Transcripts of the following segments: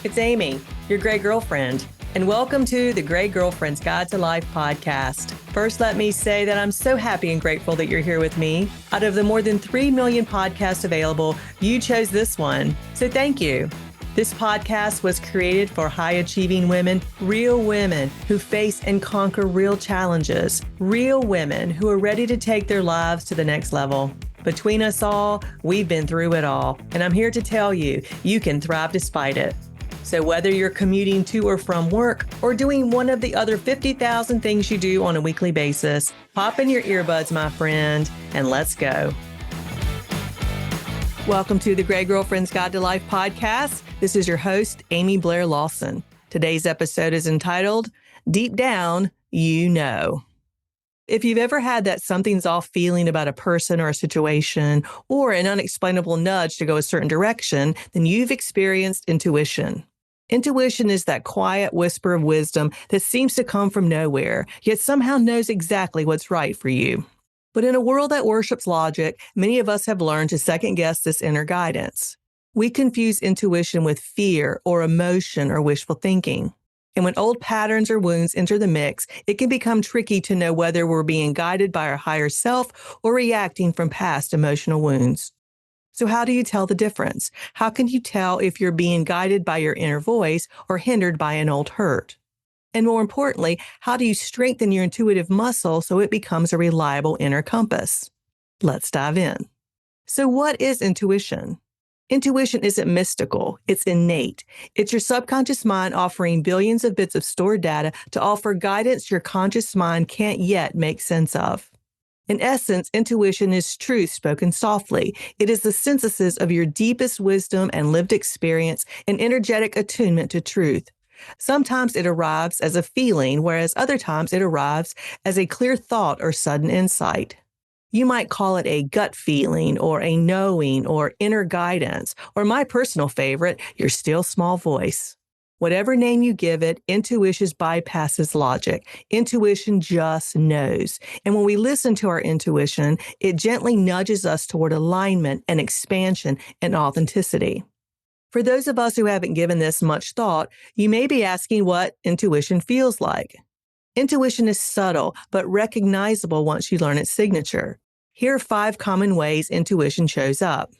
It's Amy, your Gray Girlfriend, and welcome to the Gray Girlfriend's Guide to Life podcast. First, let me say that I'm so happy and grateful that you're here with me. Out of the more than 3 million podcasts available, you chose this one, so thank you. This podcast was created for high-achieving women, real women who face and conquer real challenges, real women who are ready to take their lives to the next level. Between us all, we've been through it all, and I'm here to tell you, you can thrive despite it. So whether you're commuting to or from work or doing one of the other 50,000 things you do on a weekly basis, pop in your earbuds, my friend, and let's go. Welcome to the Gray Girlfriend's Guide to Life podcast. This is your host, Amy Blair Lawson. Today's episode is entitled, Deep Down, You Know. If you've ever had that something's off feeling about a person or a situation or an unexplainable nudge to go a certain direction, then you've experienced intuition. Intuition is that quiet whisper of wisdom that seems to come from nowhere, yet somehow knows exactly what's right for you. But in a world that worships logic, many of us have learned to second-guess this inner guidance. We confuse intuition with fear or emotion or wishful thinking. And when old patterns or wounds enter the mix, it can become tricky to know whether we're being guided by our higher self or reacting from past emotional wounds. So how do you tell the difference? How can you tell if you're being guided by your inner voice or hindered by an old hurt? And more importantly, how do you strengthen your intuitive muscle so it becomes a reliable inner compass? Let's dive in. So what is intuition? Intuition isn't mystical, it's innate. It's your subconscious mind offering billions of bits of stored data to offer guidance your conscious mind can't yet make sense of. In essence, intuition is truth spoken softly. It is the synthesis of your deepest wisdom and lived experience and energetic attunement to truth. Sometimes it arrives as a feeling, whereas other times it arrives as a clear thought or sudden insight. You might call it a gut feeling or a knowing or inner guidance, or my personal favorite, your still small voice. Whatever name you give it, intuition bypasses logic. Intuition just knows. And when we listen to our intuition, it gently nudges us toward alignment and expansion and authenticity. For those of us who haven't given this much thought, you may be asking what intuition feels like. Intuition is subtle, but recognizable once you learn its signature. Here are 5 common ways intuition shows up.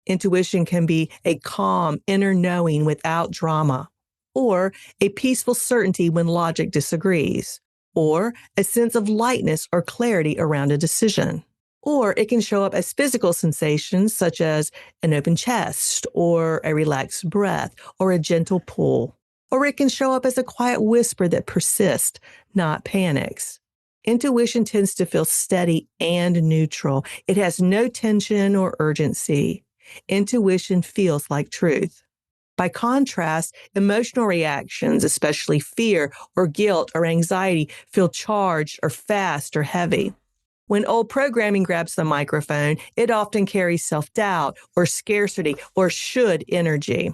Intuition can be a calm inner knowing without drama, or a peaceful certainty when logic disagrees, or a sense of lightness or clarity around a decision. Or it can show up as physical sensations such as an open chest, or a relaxed breath, or a gentle pull. Or it can show up as a quiet whisper that persists, not panics. Intuition tends to feel steady and neutral. It has no tension or urgency. Intuition feels like truth. By contrast, emotional reactions, especially fear or guilt or anxiety, feel charged or fast or heavy. When old programming grabs the microphone, it often carries self-doubt or scarcity or should energy.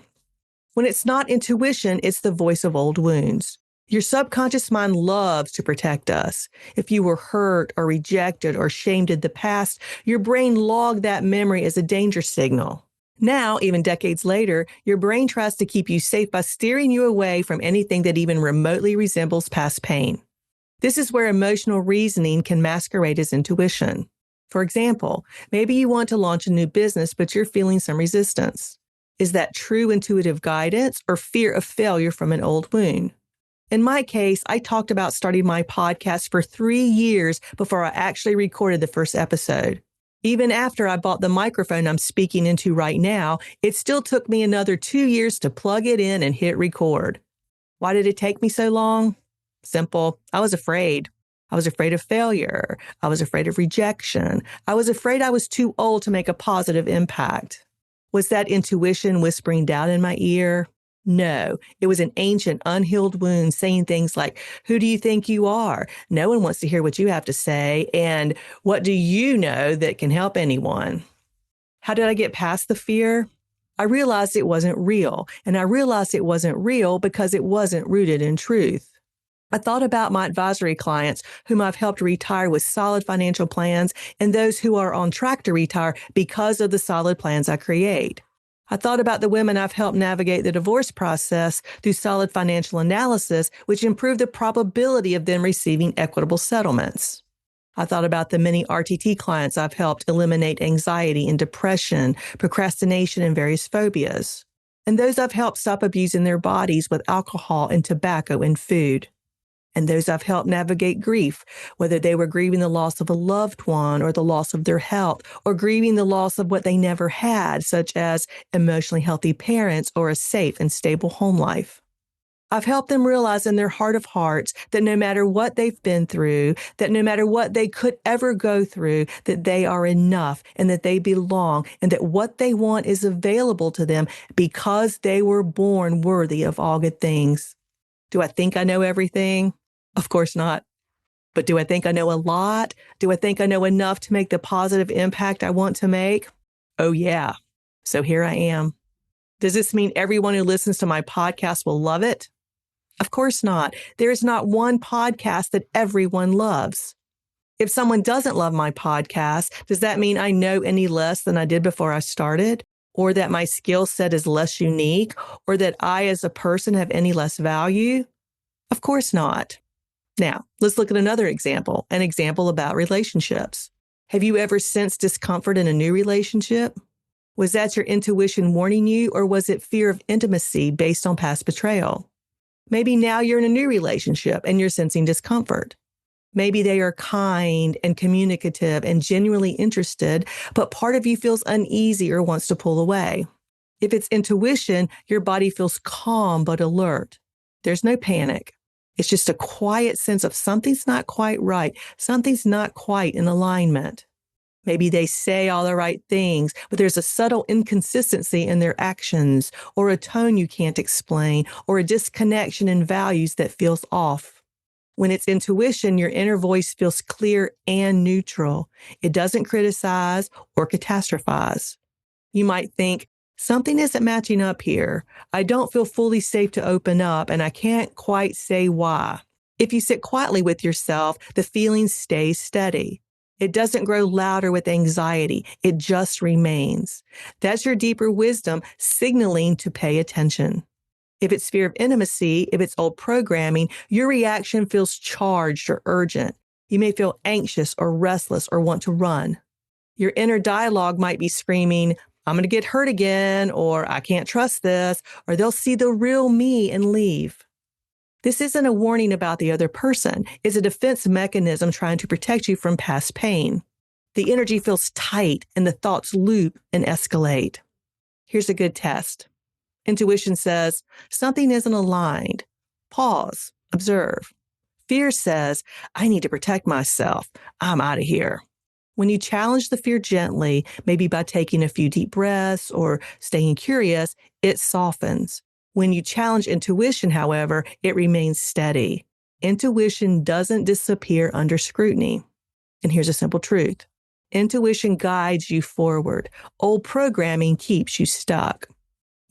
When it's not intuition, it's the voice of old wounds. Your subconscious mind loves to protect us. If you were hurt or rejected or shamed in the past, your brain logged that memory as a danger signal. Now, even decades later, your brain tries to keep you safe by steering you away from anything that even remotely resembles past pain. This is where emotional reasoning can masquerade as intuition. For example, maybe you want to launch a new business, but you're feeling some resistance. Is that true intuitive guidance or fear of failure from an old wound? In my case, I talked about starting my podcast for 3 years before I actually recorded the first episode. Even after I bought the microphone I'm speaking into right now, it still took me another 2 years to plug it in and hit record. Why did it take me so long? Simple. I was afraid. I was afraid of failure. I was afraid of rejection. I was afraid I was too old to make a positive impact. Was that intuition whispering down in my ear? No, it was an ancient, unhealed wound saying things like, who do you think you are? No one wants to hear what you have to say. And what do you know that can help anyone? How did I get past the fear? I realized it wasn't real. And I realized it wasn't real because it wasn't rooted in truth. I thought about my advisory clients whom I've helped retire with solid financial plans and those who are on track to retire because of the solid plans I create. I thought about the women I've helped navigate the divorce process through solid financial analysis, which improved the probability of them receiving equitable settlements. I thought about the many RTT clients I've helped eliminate anxiety and depression, procrastination, and various phobias, and those I've helped stop abusing their bodies with alcohol and tobacco and food, and those I've helped navigate grief, whether they were grieving the loss of a loved one or the loss of their health, or grieving the loss of what they never had, such as emotionally healthy parents or a safe and stable home life. I've helped them realize in their heart of hearts that no matter what they've been through, that no matter what they could ever go through, that they are enough and that they belong and that what they want is available to them because they were born worthy of all good things. Do I think I know everything? Of course not. But do I think I know a lot? Do I think I know enough to make the positive impact I want to make? Oh, yeah. So here I am. Does this mean everyone who listens to my podcast will love it? Of course not. There is not one podcast that everyone loves. If someone doesn't love my podcast, does that mean I know any less than I did before I started? Or that my skill set is less unique? Or that I as a person have any less value? Of course not. Now, let's look at another example, an example about relationships. Have you ever sensed discomfort in a new relationship? Was that your intuition warning you, or was it fear of intimacy based on past betrayal? Maybe now you're in a new relationship and you're sensing discomfort. Maybe they are kind and communicative and genuinely interested, but part of you feels uneasy or wants to pull away. If it's intuition, your body feels calm but alert. There's no panic. It's just a quiet sense of something's not quite right. Something's not quite in alignment. Maybe they say all the right things, but there's a subtle inconsistency in their actions, or a tone you can't explain, or a disconnection in values that feels off. When it's intuition, your inner voice feels clear and neutral. It doesn't criticize or catastrophize. You might think, something isn't matching up here. I don't feel fully safe to open up, and I can't quite say why. If you sit quietly with yourself, the feeling stays steady. It doesn't grow louder with anxiety. It just remains. That's your deeper wisdom signaling to pay attention. If it's fear of intimacy, if it's old programming, your reaction feels charged or urgent. You may feel anxious or restless or want to run. Your inner dialogue might be screaming, I'm going to get hurt again, or I can't trust this, or they'll see the real me and leave. This isn't a warning about the other person. It's a defense mechanism trying to protect you from past pain. The energy feels tight and the thoughts loop and escalate. Here's a good test. Intuition says, something isn't aligned. Pause, observe. Fear says, I need to protect myself. I'm out of here. When you challenge the fear gently, maybe by taking a few deep breaths or staying curious, it softens. When you challenge intuition, however, it remains steady. Intuition doesn't disappear under scrutiny. And here's a simple truth. Intuition guides you forward. Old programming keeps you stuck.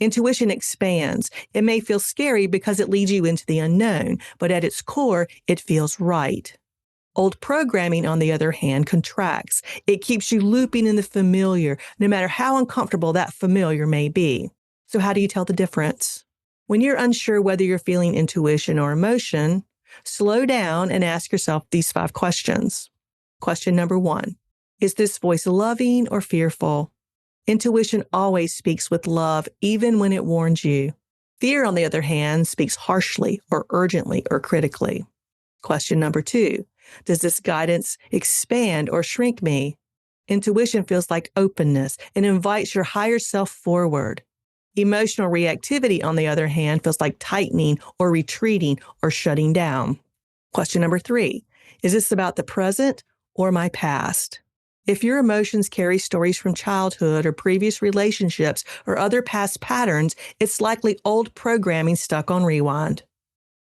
Intuition expands. It may feel scary because it leads you into the unknown, but at its core, it feels right. Old programming, on the other hand, contracts. It keeps you looping in the familiar, no matter how uncomfortable that familiar may be. So how do you tell the difference? When you're unsure whether you're feeling intuition or emotion, slow down and ask yourself these 5 questions. Question number 1, is this voice loving or fearful? Intuition always speaks with love, even when it warns you. Fear, on the other hand, speaks harshly or urgently or critically. Question number 2, does this guidance expand or shrink me? Intuition feels like openness and invites your higher self forward. Emotional reactivity, on the other hand, feels like tightening or retreating or shutting down. Question number 3, is this about the present or my past? If your emotions carry stories from childhood or previous relationships or other past patterns, it's likely old programming stuck on rewind.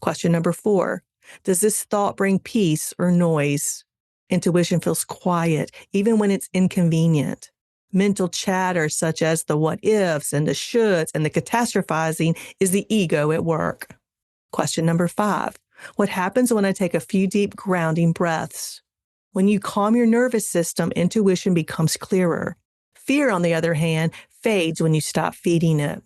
Question number 4, does this thought bring peace or noise? Intuition feels quiet, even when it's inconvenient. Mental chatter, such as the what ifs and the shoulds and the catastrophizing, is the ego at work. Question number 5, what happens when I take a few deep grounding breaths? When you calm your nervous system, intuition becomes clearer. Fear, on the other hand, fades when you stop feeding it.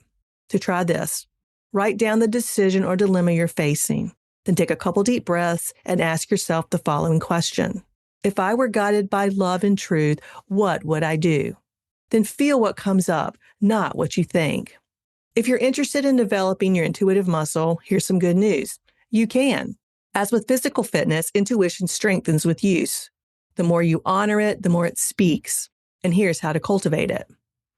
So try this. Write down the decision or dilemma you're facing. Then take a couple deep breaths and ask yourself the following question. If I were guided by love and truth, what would I do? Then feel what comes up, not what you think. If you're interested in developing your intuitive muscle, here's some good news. You can. As with physical fitness, intuition strengthens with use. The more you honor it, the more it speaks. And here's how to cultivate it.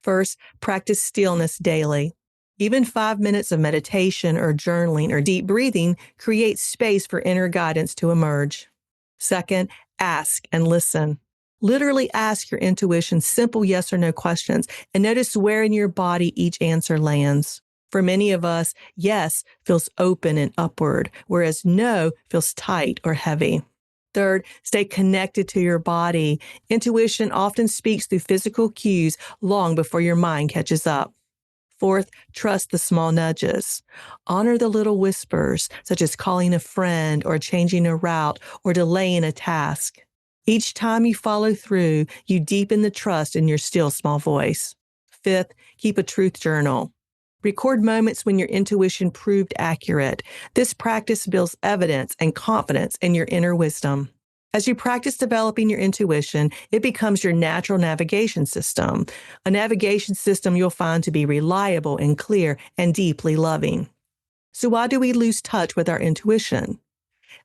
First, practice stillness daily. Even 5 minutes of meditation or journaling or deep breathing creates space for inner guidance to emerge. Second, ask and listen. Literally ask your intuition simple yes or no questions and notice where in your body each answer lands. For many of us, yes feels open and upward, whereas no feels tight or heavy. Third, stay connected to your body. Intuition often speaks through physical cues long before your mind catches up. Fourth, trust the small nudges. Honor the little whispers, such as calling a friend or changing a route or delaying a task. Each time you follow through, you deepen the trust in your still small voice. Fifth, keep a truth journal. Record moments when your intuition proved accurate. This practice builds evidence and confidence in your inner wisdom. As you practice developing your intuition, it becomes your natural navigation system, a navigation system you'll find to be reliable and clear and deeply loving. So why do we lose touch with our intuition?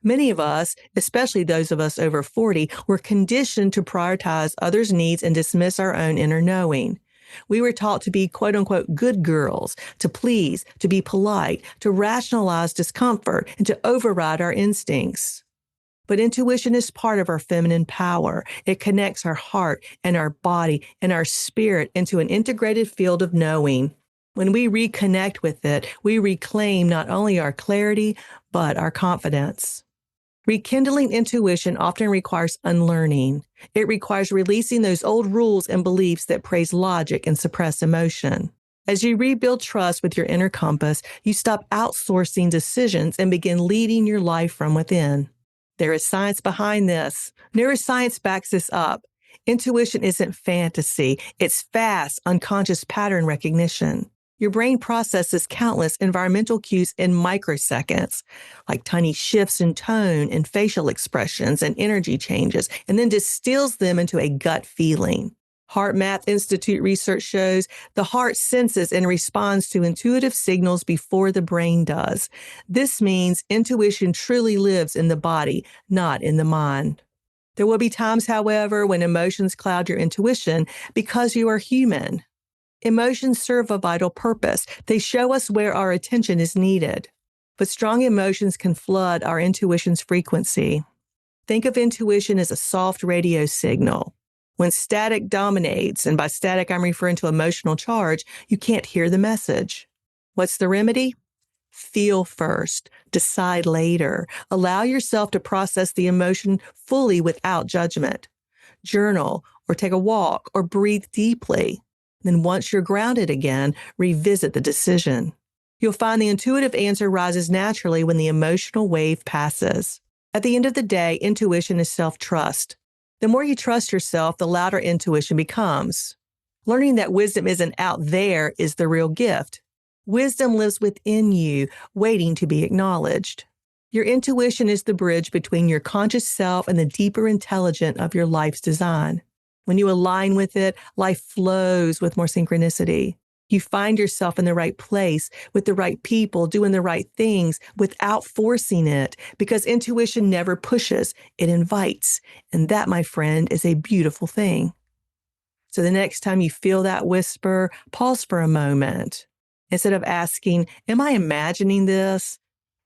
Many of us, especially those of us over 40, were conditioned to prioritize others' needs and dismiss our own inner knowing. We were taught to be quote-unquote good girls, to please, to be polite, to rationalize discomfort, and to override our instincts. But intuition is part of our feminine power. It connects our heart and our body and our spirit into an integrated field of knowing. When we reconnect with it, we reclaim not only our clarity, but our confidence. Rekindling intuition often requires unlearning. It requires releasing those old rules and beliefs that praise logic and suppress emotion. As you rebuild trust with your inner compass, you stop outsourcing decisions and begin leading your life from within. There is science behind this. Neuroscience backs this up. Intuition isn't fantasy. It's fast, unconscious pattern recognition. Your brain processes countless environmental cues in microseconds, like tiny shifts in tone and facial expressions and energy changes, and then distills them into a gut feeling. Heart Math Institute research shows the heart senses and responds to intuitive signals before the brain does. This means intuition truly lives in the body, not in the mind. There will be times, however, when emotions cloud your intuition because you are human. Emotions serve a vital purpose. They show us where our attention is needed. But strong emotions can flood our intuition's frequency. Think of intuition as a soft radio signal. When static dominates, and by static I'm referring to emotional charge, you can't hear the message. What's the remedy? Feel first, decide later. Allow yourself to process the emotion fully without judgment. Journal, or take a walk, or breathe deeply. Then once you're grounded again, revisit the decision. You'll find the intuitive answer rises naturally when the emotional wave passes. At the end of the day, intuition is self-trust. The more you trust yourself, the louder intuition becomes. Learning that wisdom isn't out there is the real gift. Wisdom lives within you, waiting to be acknowledged. Your intuition is the bridge between your conscious self and the deeper intelligence of your life's design. When you align with it, life flows with more synchronicity. You find yourself in the right place, with the right people, doing the right things without forcing it, because intuition never pushes, it invites. And that, my friend, is a beautiful thing. So the next time you feel that whisper, pause for a moment. Instead of asking, am I imagining this?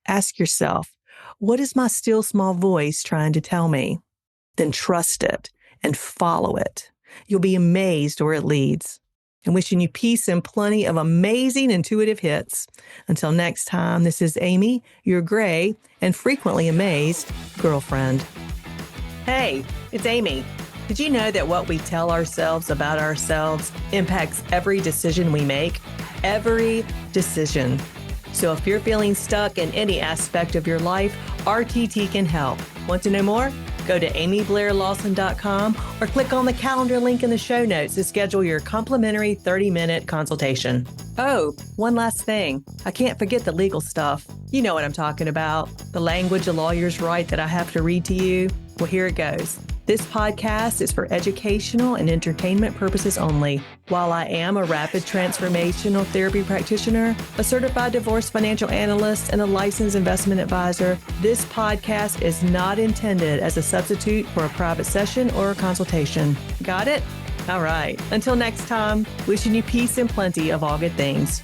Ask yourself, what is my still small voice trying to tell me? Then trust it and follow it. You'll be amazed where it leads. I'm wishing you peace and plenty of amazing intuitive hits. Until next time, this is Amy, your gray and frequently amazed girlfriend. Hey, it's Amy. Did you know that what we tell ourselves about ourselves impacts every decision we make? Every decision. So if you're feeling stuck in any aspect of your life, RTT can help. Want to know more? Go to amyblairlawson.com or click on the calendar link in the show notes to schedule your complimentary 30-minute consultation. Oh, one last thing. I can't forget the legal stuff. You know what I'm talking about. The language a lawyers write that I have to read to you. Well, here it goes. This podcast is for educational and entertainment purposes only. While I am a rapid transformational therapy practitioner, a certified divorce financial analyst, and a licensed investment advisor, this podcast is not intended as a substitute for a private session or a consultation. Got it? All right. Until next time, wishing you peace and plenty of all good things.